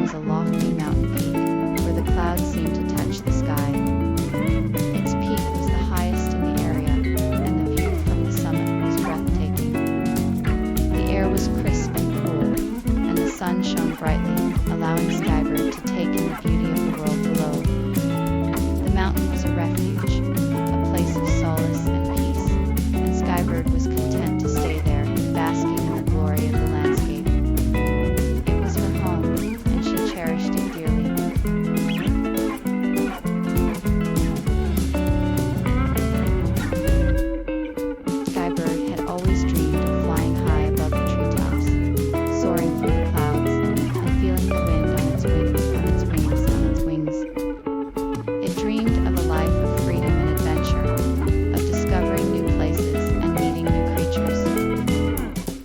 was a lofty mountain peak where the clouds seemed to touch the sky. Its peak was the highest in the area, and the view from the summit was breathtaking. The air was crisp and cool, and the sun shone brightly, allowing Skybird to take in the beauty of the world below. The mountain was a refuge, a place of solace and peace, and Skybird was content to stay there, basking in the glory of the landscape. It was her home, and she cherished it dearly. Skybird had always dreamed of flying high above the treetops, soaring through the clouds, and feeling the wind on its wings. It dreamed of a life of freedom and adventure, of discovering new places and meeting new creatures.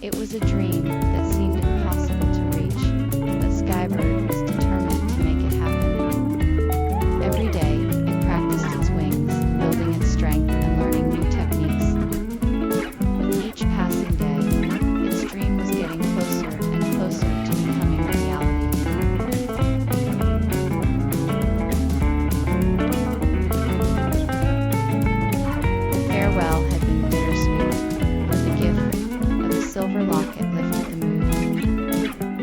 It was a dream that seemed impossible to reach, but Skybird was determined to make it happen. Every day, it practiced its wings, building its strength and learning new techniques. With each passing day, its dream was getting closer and closer to becoming a reality. The farewell had been bittersweet, but the gift of the silver locket lifted the mood.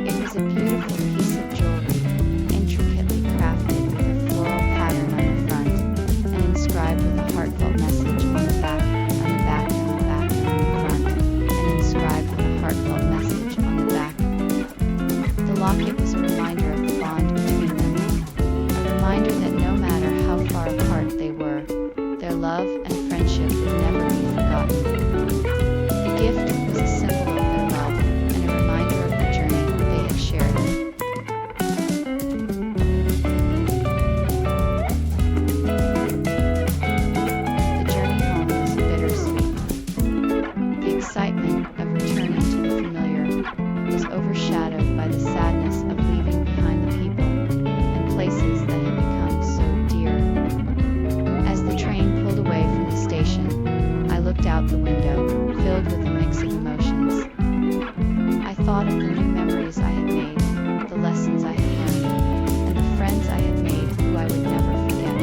It was a beautiful piece of jewelry, intricately crafted with a floral pattern on the front, and inscribed with a heartfelt message on the back, and the front, and inscribed with a heartfelt message on the back. The locket was a reminder of the bond between them, a reminder that no matter how far apart they were, their love and friendship would never be forgotten. The gift was a symbol of their love and a reminder of the journey they had shared. The journey home was bittersweet. The excitement of returning to the familiar was overshadowed by the sadness of leaving behind the people and places that had become so dear. As the train pulled away from the station, I looked out the window, filled with a mix of emotions. I thought of the new memories I had made, the lessons I had learned, and the friends I had made who I would never forget.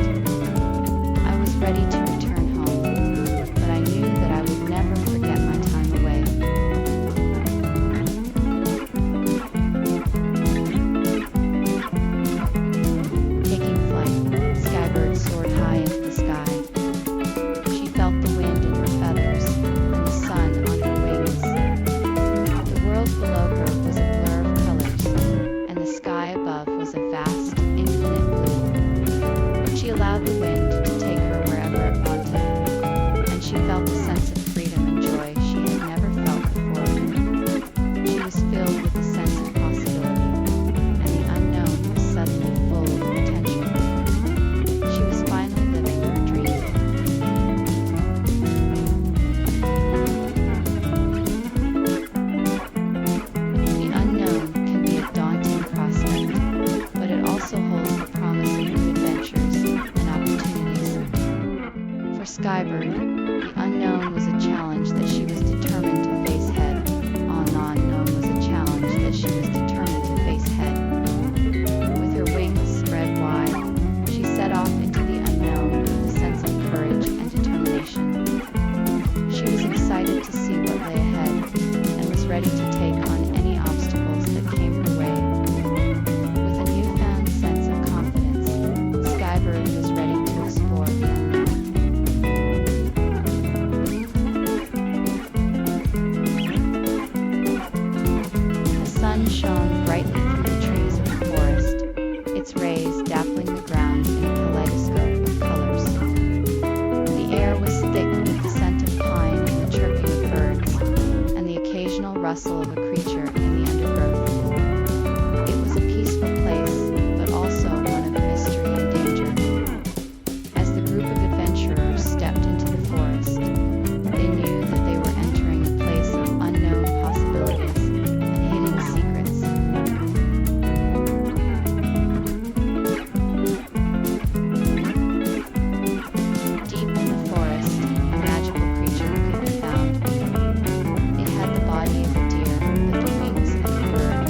I was ready to return home, but I knew that I would never forget my time away. Taking flight, Skybird soared high into the sky. She felt the wind in her feathers and the sun on her wings. The world below her was a blur of colors, and the sky above was a vast, infinite blue. She allowed the wind to take her wherever it wanted, and she felt a sense of freedom and joy she had never felt before. She was filled with a sense of possibility, and the unknown was suddenly full of potential. She was finally living her dream. The unknown can be a daunting prospect, but it also holds the promise of new adventures and opportunities. For Skybird, the unknown was a challenge that she was determined to face head on. The unknown was a challenge that she was determined to face head. With her wings spread wide, she set off into the unknown with a sense of courage and determination. She was excited to see what lay ahead and was ready to take on any obstacles that came her way. With a newfound sense of confidence, Skybird was ready to explore the unknown. The sun shone brightly through the trees of the forest, its rays dappling the ground in a kaleidoscope of colors. The air was thick with the scent of pine and the chirping of birds, and the occasional rustle of a creature in the undergrowth. It was a peaceful place, but also one of mystery and danger. As the group of adventurers stepped into the forest, they knew that they were entering a place of unknown possibilities and hidden secrets. Deep in the forest, a magical creature could be found. It had the body of a deer, but the wings of a bird.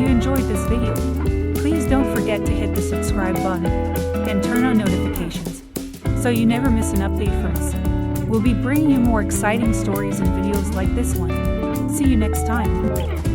you enjoyed this video, please don't forget to hit the subscribe button and turn on notifications so you never miss an update from us. We'll be bringing you more exciting stories and videos like this one. See you next time.